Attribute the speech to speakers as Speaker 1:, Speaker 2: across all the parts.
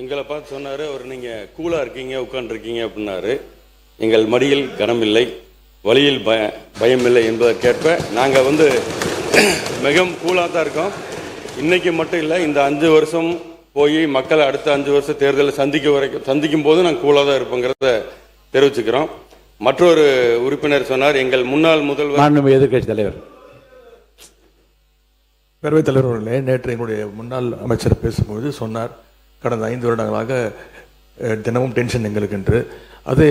Speaker 1: எங்களை பார்த்து சொன்னார் அவர், நீங்கள் கூலாக இருக்கீங்க உட்காந்துருக்கீங்க அப்படின்னாரு. எங்கள் மடியில் கனமில்லை, வழியில் பயமில்லை என்பதற்கேற்ப நாங்கள் மிகவும் கூலாக தான் இருக்கோம். இன்றைக்கி மட்டும் இல்லை, இந்த 5 வருஷம் போய் மக்களை அடுத்த 5 வருஷம் தேர்தலில் சந்திக்கும் போது நாங்கள் கூலாக தான் இருப்போங்கிறத தெரிவிச்சுக்கிறோம். மற்றொரு உறுப்பினர் சொன்னார், எங்கள் முன்னாள் முதல்வர்
Speaker 2: எதிர்கட்சி தலைவர்
Speaker 3: பேரவைத் தலைவர் அவர்களே, நேற்று எங்களுடைய முன்னாள் அமைச்சர் பேசும்போது சொன்னார், கடந்த 5 வருடங்களாக தினமும் டென்ஷன் எங்களுக்கு என்று. அதை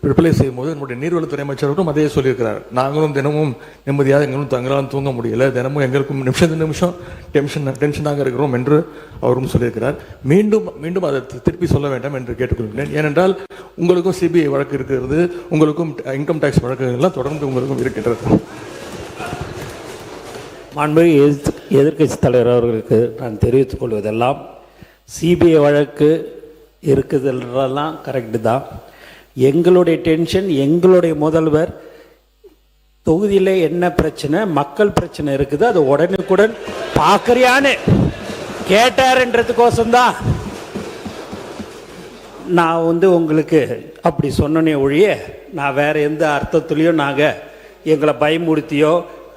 Speaker 3: ரிப்ளை செய்யும்போது நம்முடைய நீர்வளத்துறை அமைச்சர்களும் அதே சொல்லியிருக்கிறார். நாங்களும் தினமும் நிம்மதியாக எங்களும் தங்களால் தூங்க முடியல, தினமும் எங்களுக்கும் நிமிஷம் டென்ஷனாக இருக்கிறோம் என்று அவரும் சொல்லியிருக்கிறார். மீண்டும் மீண்டும் அதை திருப்பி சொல்ல வேண்டாம் என்று கேட்டுக்கொள்கிறேன். ஏனென்றால் உங்களுக்கும் சிபிஐ வழக்கு இருக்கிறது, உங்களுக்கும் இன்கம் டேக்ஸ் வழக்குகள்லாம் தொடர்ந்து உங்களுக்கும் இருக்கின்றது.
Speaker 2: மாண்புமிகு எதிர்க்கட்சி தலைவர் அவர்களுக்கு நான் தெரிவித்துக் கொள்வதெல்லாம், சிபிஐ வழக்கு இருக்குதுன்றதெல்லாம் கரெக்டு தான். எங்களுடைய டென்ஷன், எங்களுடைய முதல்வர் தொகுதியில் என்ன பிரச்சனை, மக்கள் பிரச்சனை இருக்குது, அது உடனுக்குடன் பார்க்குறியான்னு கேட்டாருன்றதுக்கோசம்தான் நான் உங்களுக்கு அப்படி சொன்னனே ஒழிய, நான் வேறு எந்த அர்த்தத்துலேயும் நாங்கள் எங்களை பயமுறுத்தியோ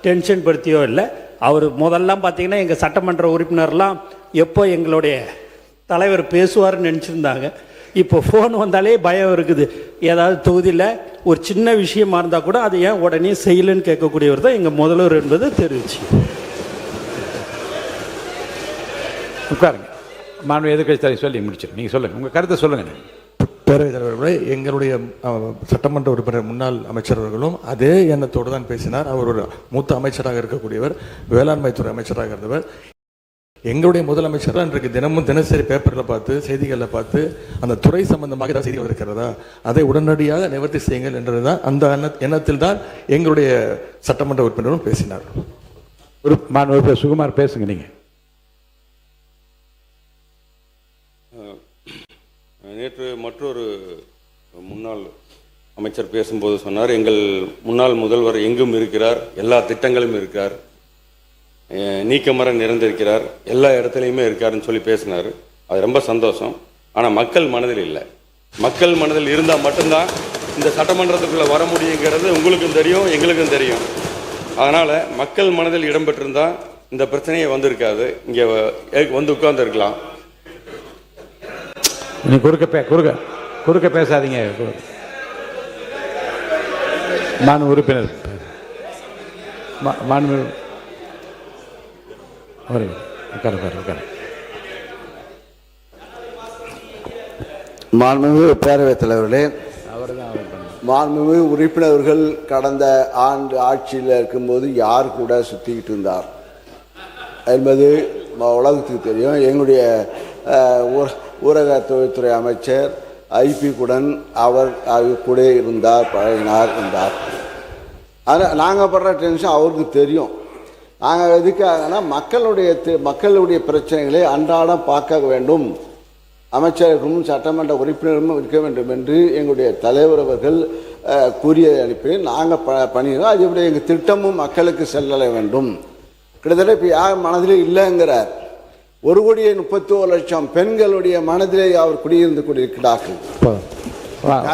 Speaker 2: டென்ஷன் படுத்தியோ இல்லை. அவர் முதல்லாம் பார்த்தீங்கன்னா எங்கள் சட்டமன்ற உறுப்பினர்லாம் எப்போ எங்களுடைய தலைவர் பேசுவார்னு நினச்சிருந்தாங்க. இப்போ ஃபோன் வந்தாலே பயம் இருக்குது. ஏதாவது தொகுதியில் ஒரு சின்ன விஷயமா இருந்தால் கூட அதை ஏன் உடனே செய்யலன்னு கேட்கக்கூடியவர் தான் எங்கள் முதல்வர் என்பது தெரிவிச்சு. உட்காருங்க. மாண்பு எதிர்க்கட்சி தலைவர் சொல்லி முடிச்சு நீங்கள் சொல்லுங்கள், உங்கள் கருத்தை சொல்லுங்கள்.
Speaker 3: பேரவைத் தலைவர்களே, எங்களுடைய சட்டமன்ற உறுப்பினர் முன்னாள் அமைச்சர் அவர்களும் அதே எண்ணத்தோடு தான் பேசினார். அவர் ஒரு மூத்த அமைச்சராக இருக்கக்கூடியவர், வேளாண்மை துறை அமைச்சராக இருந்தவர். எங்களுடைய முதலமைச்சர் தான் இன்றைக்கு தினமும் தினசரி பேப்பரில் பார்த்து, செய்திகளில் பார்த்து, அந்த துறை சம்பந்தமாக ஏதாவது செய்திகள் இருக்கிறதா, அதை உடனடியாக நிவர்த்தி செய்யுங்கள் என்றதுதான், அந்த எண்ணத்தில் தான் எங்களுடைய சட்டமன்ற உறுப்பினரும் பேசினார்.
Speaker 2: உறுப்பினர் சுகுமார் பேசுங்க. நீங்கள்
Speaker 1: நேற்று மற்றொரு முன்னாள் அமைச்சர் பேசும்போது சொன்னார், எங்கள் முன்னாள் முதல்வர் எங்கும் இருக்கிறார், எல்லா திட்டங்களும் இருக்கிறார், நீக்கமர நிறைந்திருக்கிறார், எல்லா இடத்துலையுமே இருக்காருன்னு சொல்லி பேசினார். அது ரொம்ப சந்தோஷம். ஆனால் மக்கள் மனதில் இல்லை. மக்கள் மனதில் இருந்தால் மட்டும்தான் இந்த சட்டமன்றத்துக்குள்ளே வர முடியுங்கிறது உங்களுக்கும் தெரியும், எங்களுக்கும் தெரியும். அதனால் மக்கள் மனதில் இடம்பெற்றிருந்தால் இந்த பிரச்சனையே வந்திருக்காது, இங்கே உட்கார்ந்து இருக்கலாம்.
Speaker 2: நீ குறுக்க பேசாதீங்க. மாண்பு உறுப்பினர்
Speaker 4: மாண்புமிகு பேரவைத் தலைவர்களே, மாண்புமிகு உறுப்பினர்கள் கடந்த ஆண்டு ஆட்சியில் இருக்கும்போது யார் கூட சுற்றிக்கிட்டு இருந்தார் என்பது உலகத்துக்கு தெரியும். எங்களுடைய ஊரக தொழில்துறை அமைச்சர் ஐபி குடன் அவர் கூட இருந்தார், பழகினார் இருந்தார். ஆனால் நாங்கள் படுற டென்ஷன் அவருக்கு தெரியும். நாங்கள் எதுக்காகனா மக்களுடைய பிரச்சனைகளை அன்றாடம் பார்க்க வேண்டும், அமைச்சர்களும் சட்டமன்ற உறுப்பினரும் இருக்க வேண்டும் என்று எங்களுடைய தலைவர் அவர்கள் கூறியதை அனுப்பி நாங்கள் பண்ணிடுறோம். அதுபடி எங்கள் திட்டமும் மக்களுக்கு செல்ல வேண்டும். கிட்டத்தட்ட இப்போ யார் மனதிலே இல்லைங்கிறார். 1,31,00,000 பெண்களுடைய மனதிலே அவர் குடியிருந்து கொண்டிருக்கிறார்கள்.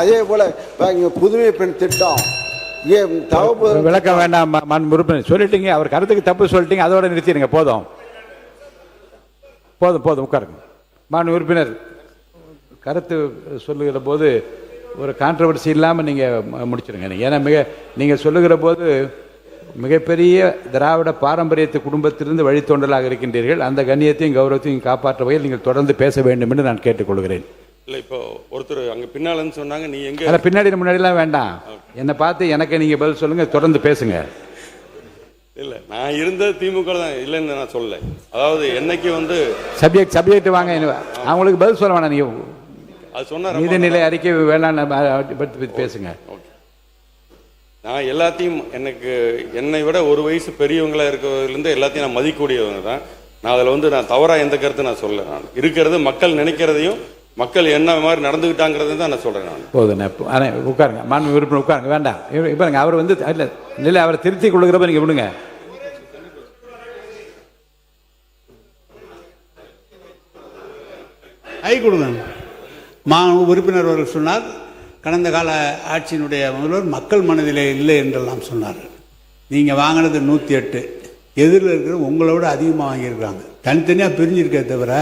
Speaker 4: அதே போல இங்கே புதுமை பெண் திட்டம்
Speaker 2: விளக்க வேண்டாம். உறுப்பினர் சொல்லிட்டீங்க, அவர் கருத்துக்கு தப்பு சொல்லிட்டீங்க, அதோட நிறுத்திடுங்க. போதும் உட்காருங்க. மாண்பு உறுப்பினர் கருத்து சொல்லுகிற போது ஒரு கான்ட்ரவர்சி இல்லாமல் நீங்கள் முடிச்சிருங்க. ஏன்னா நீங்கள் சொல்லுகிற போது மிகப்பெரிய திராவிட பாரம்பரியத்து குடும்பத்திலிருந்து வழித்தோன்றலாக இருக்கின்றீர்கள். அந்த கண்ணியத்தையும் கௌரவத்தையும் காப்பாற்ற வகையில் நீங்கள் தொடர்ந்து பேச வேண்டும் என்று நான் கேட்டுக்கொள்கிறேன்.
Speaker 1: இல்லை, இப்போ ஒருத்தர் அங்கே பின்னாலன்னு சொன்னாங்க, நீ எங்கே?
Speaker 2: அதை பின்னாடி முன்னாடிலாம் வேண்டாம், என்னை பார்த்து எனக்கு நீங்கள் பதில் சொல்லுங்கள், தொடர்ந்து பேசுங்க.
Speaker 1: இல்லை, நான் இருந்த திமுக தான் இல்லைன்னு நான் சொல்லலை. அதாவது என்னைக்கு
Speaker 2: சப்ஜெக்ட் வாங்க, அவங்களுக்கு பதில் சொல்ல வேணாம். நீங்கள்
Speaker 1: அது சொன்ன
Speaker 2: நீதிநிலை அறிக்கை வேளாண் பேசுங்க.
Speaker 1: நான் எல்லாத்தையும் என்னை விட ஒரு வயசு பெரியவங்களாக இருக்கிறதுலேருந்து எல்லாத்தையும் நான் மதிக்கக்கூடியவங்க தான். நான் அதில் நான் தவறாக எந்த கருத்து நான் சொல்ல. நான் இருக்கிறது மக்கள் நினைக்கிறதையும் மக்கள் என்ன மாதிரி நடந்துக்கிட்டாங்கிறது தான் நான் சொல்கிறேன். நான்
Speaker 2: போதும் உட்காருங்க. மாண்பு உறுப்பினர் உட்காருங்க. வேண்டாம் இப்போ அவர் இல்லை அவரை திருத்தி கொள்ளுகிறப்ப நீங்கள் விடுங்க.
Speaker 5: கை கொடுங்க. உறுப்பினர் அவர்கள் சொன்னார், கடந்த கால ஆட்சியினுடைய முதல்வர் மக்கள் மனதிலே இல்லை என்றெல்லாம் சொன்னார். நீங்கள் வாங்கினது 108, எதிரில் இருக்கிற உங்களோட அதிகமாக வாங்கியிருக்காங்க. தனித்தனியாக பிரிஞ்சிருக்கே தவிர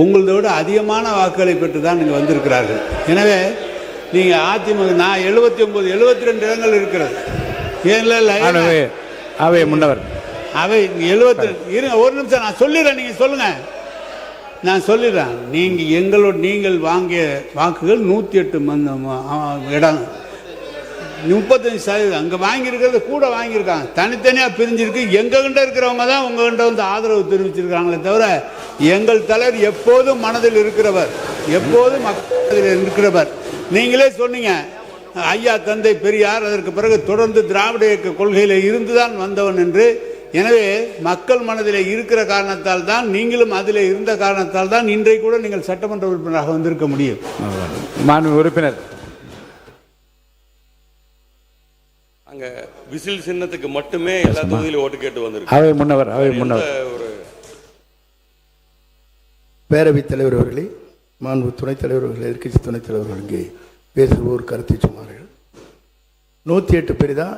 Speaker 5: உங்களோட அதிகமான வாக்குகளை பெற்று தான் நீங்கள் வந்திருக்கிறார்கள். எனவே நீங்கள் அதிமுக நான் 79 72 இடங்கள் இருக்கிறது. ஏன் இல்லை
Speaker 6: அவை முன்னவர்
Speaker 5: அவை 72 இருங்க, ஒரு நிமிஷம் நான் சொல்லிடுறேன், நீங்கள் சொல்லுங்கள், நான் சொல்லிடுறேன். நீங்கள் வாங்கிய வாக்குகள் 108 இடம், 35% அங்கே வாங்கியிருக்கிறது கூட வாங்கியிருக்காங்க. தனித்தனியாக பிரிஞ்சிருக்கு. எங்ககிட்ட இருக்கிறவங்க தான் உங்ககிட்ட வந்து ஆதரவு தெரிவிச்சிருக்காங்களே தவிர எங்கள் தலைவர் எப்போதும் மனதில் இருக்கிறவர், எப்போதும் மக்களில் இருக்கிறவர். நீங்களே சொன்னீங்க, ஐயா தந்தை பெரியார் அதற்கு பிறகு தொடர்ந்து திராவிட இயக்க கொள்கையில் இருந்துதான் வந்தவன் என்று. எனவே மக்கள் மனதில் இருக்கிற காரணத்தால் தான், நீங்களும் அதில் இருந்த காரணத்தால் தான் இன்றைக்கு கூட நீங்கள் சட்டமன்ற உறுப்பினராக வந்திருக்க முடியும்.
Speaker 6: மாண்பு உறுப்பினர்,
Speaker 1: அங்க விசில் சின்னத்துக்கு மட்டுமே எல்லா தொகுதியிலும் ஓட்டு கேட்டு வந்திருக்கு.
Speaker 6: அவை முன்னவர்
Speaker 1: ஒரு
Speaker 7: பேரவைத் தலைவர் அவர்களே, மாண்பு துணைத் தலைவர் அவர்கள், எதிர்க்கட்சி துணைத் தலைவர்கள் இங்கே பேசுவோர் கருத்தை சொன்னார்கள். 108 பெரிதா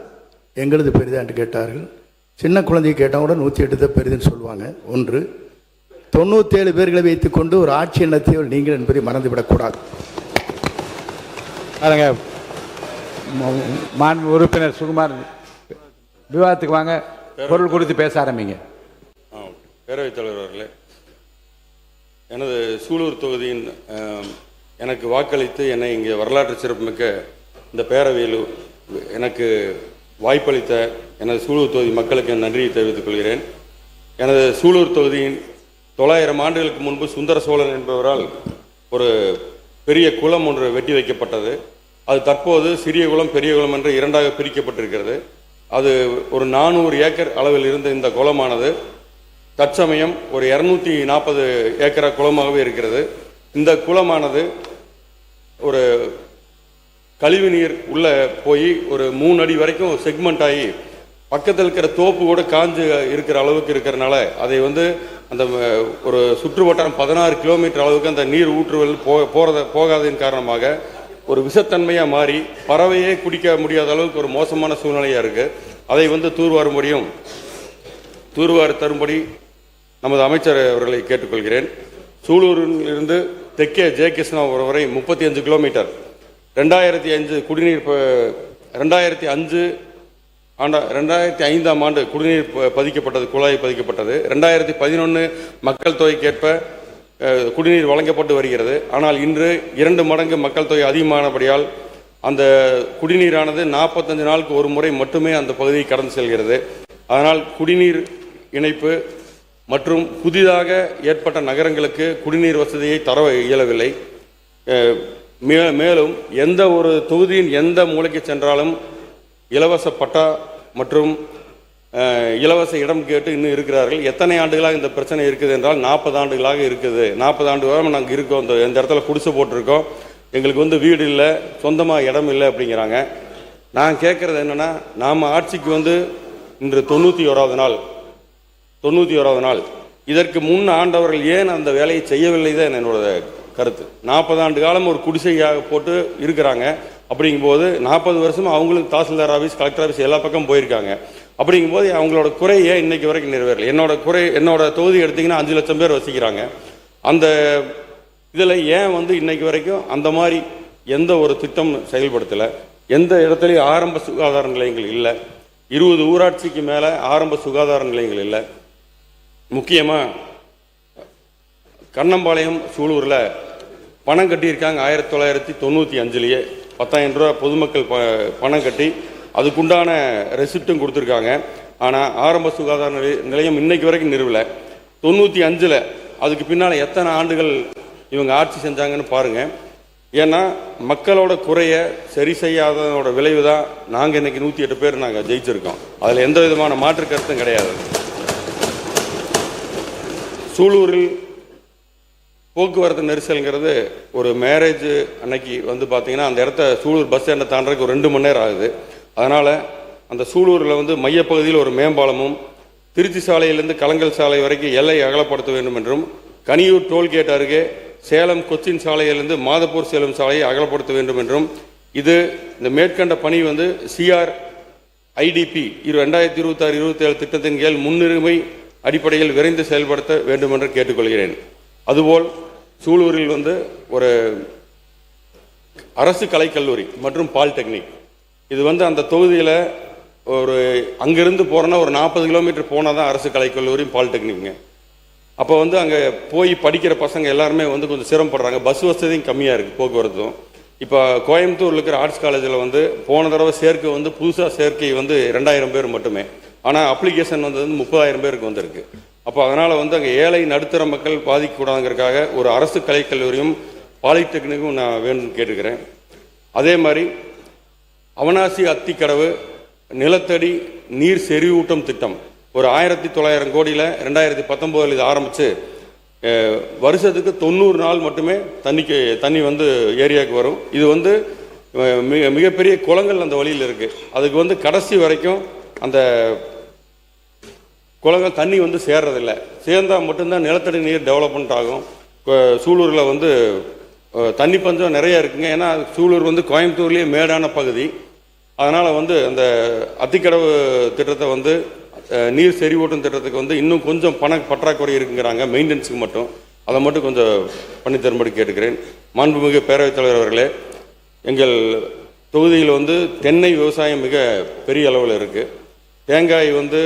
Speaker 7: எங்களது பெரிதா என்று கேட்டார்கள். சின்ன குழந்தையை கேட்டால் கூட 108 தான் பெரிதுன்னு சொல்லுவாங்க. ஒன்று, 97 பேர்களை வைத்துக்கொண்டு ஒரு ஆட்சி நடத்தியவர் நீங்கள் என்பதை மறந்துவிடக்கூடாது.
Speaker 6: பாருங்க, மாண்பு உறுப்பினர் சுகுமார் விவாதத்துக்கு வாங்க, பொருள் குறித்து பேச ஆரம்பிங்க.
Speaker 1: பேரவைத் தலைவர் அவர்களே, எனது சூலூர் தொகுதியின் எனக்கு வாக்களித்து என்னை இங்கே வரலாற்று சிறப்புமிக்க இந்த பேரவையில் எனக்கு வாய்ப்பளித்த எனது சூலூர் தொகுதி மக்களுக்கு என் நன்றியை தெரிவித்துக் கொள்கிறேன். எனது சூலூர் தொகுதியின் 900 ஆண்டுகளுக்கு முன்பு சுந்தர சோழன் என்பவரால் ஒரு பெரிய குளம் ஒன்று வெட்டி வைக்கப்பட்டது. அது தற்போது சிறிய குளம் பெரிய குளம் என்று இரண்டாக பிரிக்கப்பட்டிருக்கிறது. அது ஒரு 400 ஏக்கர் அளவில் இருந்த இந்த குளமானது தற்சமயம் ஒரு 240 ஏக்கர் குளமாகவே இருக்கிறது. இந்த குளமானது ஒரு கழிவு நீர் உள்ள போய் ஒரு 3 அடி வரைக்கும் செக்மெண்ட் ஆகி பக்கத்தில் இருக்கிற தோப்பு கூட காஞ்சு இருக்கிற அளவுக்கு இருக்கிறனால அதை வந்து அந்த ஒரு சுற்று வட்டாரம் 16 கிலோமீட்டர் அளவுக்கு அந்த நீர் ஊற்றுவல் போகாததின் காரணமாக ஒரு விஷத்தன்மையாக மாறி பறவையே குடிக்க முடியாத அளவுக்கு ஒரு மோசமான சூழ்நிலையாக இருக்குது. அதை வந்து தூர்வாரி தரும்படி நமது அமைச்சர் அவர்களை கேட்டுக்கொள்கிறேன். சூலூரிலிருந்து தெற்கே ஜெயகிருஷ்ணா வரை 35 கிலோமீட்டர் 2005 குடிநீர் 2005ஆம் ஆண்டு குடிநீர் பதிக்கப்பட்டது, குழாய் பதிக்கப்பட்டது. 2011 மக்கள் தொகைக்கேற்ப குடிநீர் வழங்கப்பட்டு வருகிறது. ஆனால் இன்று 2 மடங்கு மக்கள் தொகை அதிகமானபடியால் அந்த குடிநீரானது 45 நாளுக்கு ஒரு முறை மட்டுமே அந்த பகுதியை கடந்து செல்கிறது. அதனால் குடிநீர் இணைப்பு மற்றும் புதிதாக ஏற்பட்ட நகரங்களுக்கு குடிநீர் வசதியை தர இயலவில்லை. மேலும் எந்த ஒரு தொகுதியின் எந்த மூலைக்கு சென்றாலும் இலவச பட்டா மற்றும் இலவச இடம் கேட்டு இன்னும் இருக்கிறார்கள். எத்தனை ஆண்டுகளாக இந்த பிரச்சனை இருக்குது என்றால் 40 ஆண்டுகளாக இருக்குது. 40 ஆண்டு காலம் நாங்கள் இருக்கோம், இந்த இடத்துல குடிசை போட்டிருக்கோம், எங்களுக்கு வந்து வீடு இல்லை, சொந்தமாக இடம் இல்லை அப்படிங்கிறாங்க. நான் கேட்குறது என்னென்னா, நாம் ஆட்சிக்கு வந்து இன்று 91வது நாள். இதற்கு முன் ஆண்டவர்கள் ஏன் அந்த வேலையை செய்யவில்லை தான் என்னோட கருத்து. 40 ஆண்டு காலம் ஒரு குடிசையாக போட்டு இருக்கிறாங்க. அப்படிங்கும்போது 40 வருஷமாக அவங்களுக்கு தாசில்தார் ஆஃபீஸ், கலெக்டர் ஆஃபீஸ் எல்லா பக்கம் போயிருக்காங்க. அப்படிங்கும்போது அவங்களோட குறை ஏன் இன்னைக்கு வரைக்கும் நிறைவேறலை? என்னோட தொகுதி எடுத்திங்கன்னா 5 லட்சம் பேர் வசிக்கிறாங்க. அந்த இதில் ஏன் வந்து இன்னைக்கு வரைக்கும் அந்த மாதிரி எந்த ஒரு திட்டம் செயல்படுத்தலை? எந்த இடத்துலையும் ஆரம்ப சுகாதார நிலையங்கள் இல்லை. 20 ஊராட்சிக்கு மேலே ஆரம்ப சுகாதார நிலையங்கள் இல்லை. முக்கியமாக கண்ணம்பாளையம் சூலூரில் பணம் கட்டியிருக்காங்க. 1995 10,000 ரூபா பொதுமக்கள் பணம் கட்டி அதுக்குண்டான ரெசிப்டும் கொடுத்துருக்காங்க. ஆனால் ஆரம்ப சுகாதார நிலையம் இன்னைக்கு வரைக்கும் நிறுவலை. 95 அதுக்கு பின்னால் எத்தனை ஆண்டுகள் இவங்க ஆட்சி செஞ்சாங்கன்னு பாருங்கள். ஏன்னா மக்களோட குறைய சரி செய்யாததோட விளைவு தான் நாங்கள் இன்னைக்கு 108 பேர் நாங்கள் ஜெயிச்சிருக்கோம். அதில் எந்த விதமான மாற்று கருத்தும் கிடையாது. சூலூரில் போக்குவரத்து நெரிசல்ங்கிறது ஒரு மேரேஜ் அன்னைக்கு வந்து பார்த்தீங்கன்னா அந்த இடத்த சூலூர் பஸ் ஸ்டாண்டை தாண்டறதுக்கு ஒரு 2 மணி நேரம் ஆகுது. அதனால் அந்த சூலூரில் வந்து மையப்பகுதியில் ஒரு மேம்பாலமும், திருச்சி சாலையிலிருந்து கலங்கல் சாலை வரைக்கும் எல்லை அகலப்படுத்த வேண்டும் என்றும், கனியூர் டோல்கேட் அருகே சேலம் கொச்சின் சாலையிலிருந்து மாதப்பூர் சேலம் சாலையை அகலப்படுத்த வேண்டும் என்றும், இது இந்த மேற்கண்ட பணி வந்து CRIDP 2026-27 திட்டத்தின் கீழ் முன்னுரிமை அடிப்படையில் விரைந்து செயல்படுத்த வேண்டும் என்று கேட்டுக்கொள்கிறேன். அதுபோல் சூலூரில் வந்து ஒரு அரசு கலைக்கல்லூரி மற்றும் பாலிடெக்னிக், இது வந்து அந்த தொகுதியில் ஒரு அங்கிருந்து போகிறோன்னா ஒரு 40 கிலோமீட்டர் போனால் தான் அரசு கலைக்கல்லூரியும் பாலிடெக்னிக்குங்க. அப்போ வந்து அங்கே போய் படிக்கிற பசங்க எல்லாருமே வந்து கொஞ்சம் சிரமப்படுறாங்க. பஸ் வசதியும் கம்மியாக இருக்குது, போக்குவரத்தும். இப்போ கோயம்புத்தூரில் இருக்கிற ஆர்ட்ஸ் காலேஜில் வந்து போன தடவை சேர்க்கை வந்து புதுசாக சேர்க்கை வந்து 2000 பேர் மட்டுமே. ஆனால் அப்ளிகேஷன் வந்து 30,000 பேருக்கு வந்திருக்கு. அப்போ அதனால் வந்து அங்கே ஏழை நடுத்தர மக்கள் பாதிக்கக்கூடாதுங்கிறதுக்காக ஒரு அரசு கலைக்கல்லூரியும் பாலிடெக்னிக்கும் நான் வேணும்னு கேட்டுக்கிறேன். அதே மாதிரி அவனாசி அத்திக்கடவு நிலத்தடி நீர் செறிவூட்டும் திட்டம் ஒரு 1900 கோடியில் 2019 இது ஆரம்பித்து வருஷத்துக்கு 90 நாள் மட்டுமே தண்ணி வந்து ஏரியாவுக்கு வரும். இது வந்து மிகப்பெரிய குளங்கள் அந்த வழியில் இருக்குது. அதுக்கு வந்து கடைசி வரைக்கும் அந்த குளங்கள் தண்ணி வந்து சேர்றதில்லை. சேர்ந்தால் மட்டும்தான் நிலத்தடி நீர் டெவலப்மெண்ட் ஆகும். சூலூரில் வந்து தண்ணி பஞ்சம் நிறைய இருக்குங்க. ஏன்னா சூலூர் வந்து கோயம்புத்தூர்லேயே மேடான பகுதி. அதனால் வந்து அந்த அத்திக்கடவு திட்டத்தை வந்து நீர் செறிவூட்டும் திட்டத்துக்கு வந்து இன்னும் கொஞ்சம் பண பற்றாக்குறை இருக்குங்கிறாங்க, மெயின்டெனன்ஸுக்கு மட்டும். அதை மட்டும் கொஞ்சம் பண்ணித்தரும்படி கேட்டுக்கிறேன். மாண்புமிகு பேரவைத் தலைவர் அவர்களே, எங்கள் தொகுதியில் வந்து தென்னை விவசாயம் மிக பெரிய அளவில் இருக்குது. தேங்காய் வந்து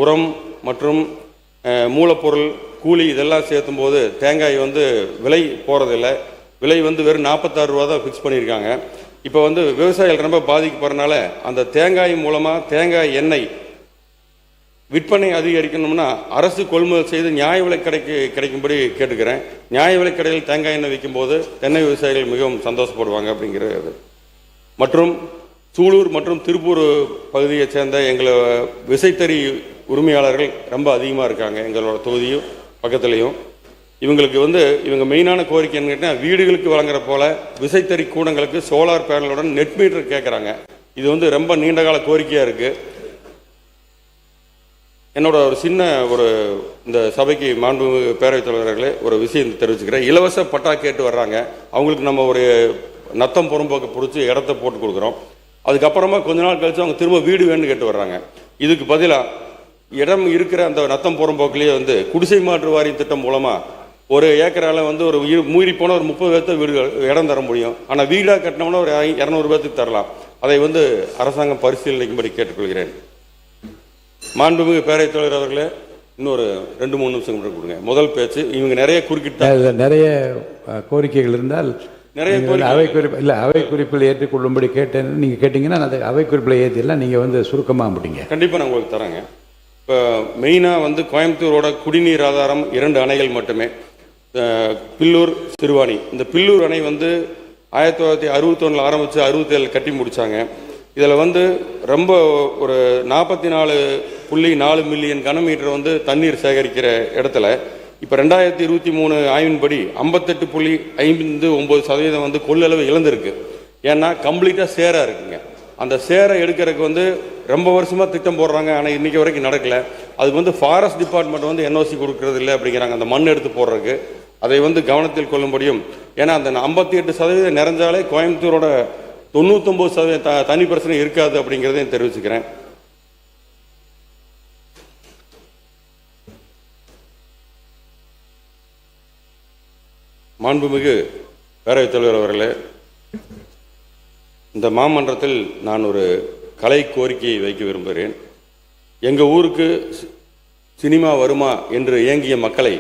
Speaker 1: உரம் மற்றும் மூலப்பொருள் கூலி இதெல்லாம் சேர்த்தும் போது தேங்காய் வந்து விலை போகிறதில்லை. விலை வந்து வெறும் 46 ரூபா தான் ஃபிக்ஸ் பண்ணியிருக்காங்க. இப்போ வந்து விவசாயிகள் ரொம்ப பாதிக்கப்படுறதுனால அந்த தேங்காய் மூலமாக தேங்காய் எண்ணெய் விற்பனை அதிகரிக்கணும்னா அரசு கொள்முதல் செய்து நியாய விலை கிடைக்கும்படி கேட்டுக்கிறேன். நியாய விலை கடையில் தேங்காய் எண்ணெய் விற்கும்போது தென்னை விவசாயிகள் மிகவும் சந்தோஷப்படுவாங்க அப்படிங்கிறது. மற்றும் சூலூர் மற்றும் திருப்பூர் பகுதியைச் சேர்ந்த எங்களை விசைத்தறி உரிமையாளர்கள் ரொம்ப அதிகமாக இருக்காங்க எங்களோட தொகுதியும் பக்கத்துலேயும். இவங்களுக்கு வந்து இவங்க மெயினான கோரிக்கை என்ன கேட்டால், வீடுகளுக்கு வழங்குற போல விசைத்தறி கூடங்களுக்கு சோலார் பேனலுடன் நெட் மீட்டர் கேட்குறாங்க. இது வந்து ரொம்ப நீண்டகால கோரிக்கையாக இருக்குது. என்னோட ஒரு சின்ன இந்த சபைக்கு மாண்புமிகு பேரவைத் தலைவர்களே ஒரு விஷயம் தெரிவிச்சுக்கிறேன். இலவச பட்டா கேட்டு வர்றாங்க. அவங்களுக்கு நம்ம ஒரு நத்தம் புறம்போக்கு பிடிச்சி இடத்த போட்டு கொடுக்குறோம். அதுக்கப்புறமா கொஞ்ச நாள் கழித்து அவங்க திரும்ப வீடு வேணும்னு கேட்டு வர்றாங்க. இதுக்கு பதிலாக இடம் இருக்கிற அந்த நத்தம் புறம்போக்கிலேயே வந்து குடிசை மாற்று வாரியம் திட்டம் மூலமாக ஒரு ஏக்கரால் வந்து ஒரு மீறி போனால் ஒரு 30 பேர்த்த வீடுகள் இடம் தர முடியும். ஆனால் வீடாக கட்டினோம்னா ஒரு 200 பேர்த்துக்கு தரலாம். அதை வந்து அரசாங்கம் பரிசீலனைக்கும்படி கேட்டுக்கொள்கிறேன். மாண்புமிகு பேரவைத் தலைவர் அவர்களே, இன்னொரு 2-3 நிமிஷம் மட்டும் கொடுங்க. முதல் பேச்சு இவங்க நிறைய குறுக்கிட்ட
Speaker 6: நிறைய கோரிக்கைகள் இருந்தால் நிறைய அவை குறிப்பில் ஏற்றுக்கொள்ளும்படி கேட்டேன். நீங்கள் கேட்டிங்கன்னா அந்த அவை குறிப்பில் ஏற்றிடலாம். நீங்கள் வந்து சுருக்கமாக முடிங்க.
Speaker 1: கண்டிப்பாக நான் உங்களுக்கு தரேங்க. இப்போ மெயினாக வந்து கோயம்புத்தூரோட குடிநீர் ஆதாரம் 2 அணைகள் மட்டுமே, பில்லூர் சிறுவாணி. இந்த பில்லூர் அணை வந்து 1961 ஆரம்பித்து 67 கட்டி முடித்தாங்க. இதில் வந்து ரொம்ப ஒரு 44.4 மில்லியன் கனமீட்டர் வந்து தண்ணீர் சேகரிக்கிற இடத்துல இப்போ 2023 ஆய்வின்படி 58.59% வந்து கொள்ளளவு இழந்திருக்கு. ஏன்னா கம்ப்ளீட்டாக சேராக இருக்குங்க. அந்த சேரை எடுக்கிறதுக்கு வந்து ரொம்ப வருஷமாக திட்டம் போடுறாங்க. ஆனால் இன்றைக்கி வரைக்கும் நடக்கலை. அதுக்கு வந்து ஃபாரஸ்ட் டிபார்ட்மெண்ட் வந்து NOC கொடுக்கறது இல்லை அப்படிங்கிறாங்க அந்த மண் எடுத்து போடுறதுக்கு. அதை வந்து கவனத்தில் கொள்ளும்படியும், ஏன்னா அந்த 58% நிறைஞ்சாலே கோயம்புத்தூரோட 99% தனி பிரச்சனை இருக்காது அப்படிங்கிறதையும் தெரிவிச்சுக்கிறேன். மாண்புமிகு பேரவைத் தலைவர் அவர்களே, இந்த மாமன்றத்தில் நான் ஒரு கலை கோரிக்கையை வைக்க விரும்புகிறேன். எங்கள் ஊருக்கு சினிமா வருமா என்று ஏங்கிய மக்களை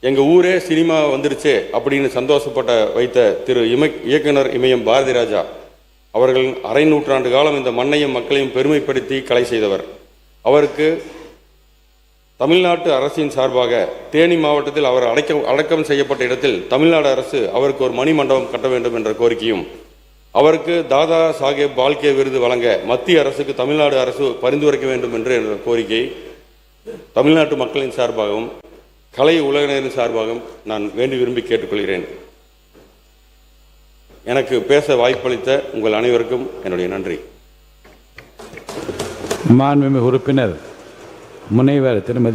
Speaker 1: எங்கள் ஊரே சினிமா வந்துருச்சே அப்படின்னு சந்தோஷப்பட்ட வைத்த திரு இயக்குனர் இமயம் பாரதி ராஜா அவர்கள் அரை நூற்றாண்டு காலம் இந்த மண்ணையும் மக்களையும் பெருமைப்படுத்தி கலை செய்தவர். அவருக்கு தமிழ்நாட்டு அரசின் சார்பாக தேனி மாவட்டத்தில் அவர் அடக்கம் செய்யப்பட்ட இடத்தில் தமிழ்நாடு அரசு அவருக்கு ஒரு மணி மண்டபம் கட்ட வேண்டும் என்ற கோரிக்கையும், அவருக்கு தாதா சாஹேப் பால்கே விருது வழங்க மத்திய அரசுக்கு தமிழ்நாடு அரசு பரிந்துரைக்க வேண்டும் என்ற கோரிக்கை தமிழ்நாட்டு மக்களின் சார்பாகவும் கலை உலகினரின் சார்பாகவும் நான் வேண்டி விரும்பி கேட்டுக்கொள்கிறேன். எனக்கு பேச வாய்ப்பளித்த உங்கள் அனைவருக்கும் என்னுடைய நன்றி.
Speaker 6: மாண்புமிகு உறுப்பினர் முனைவர் திருமதி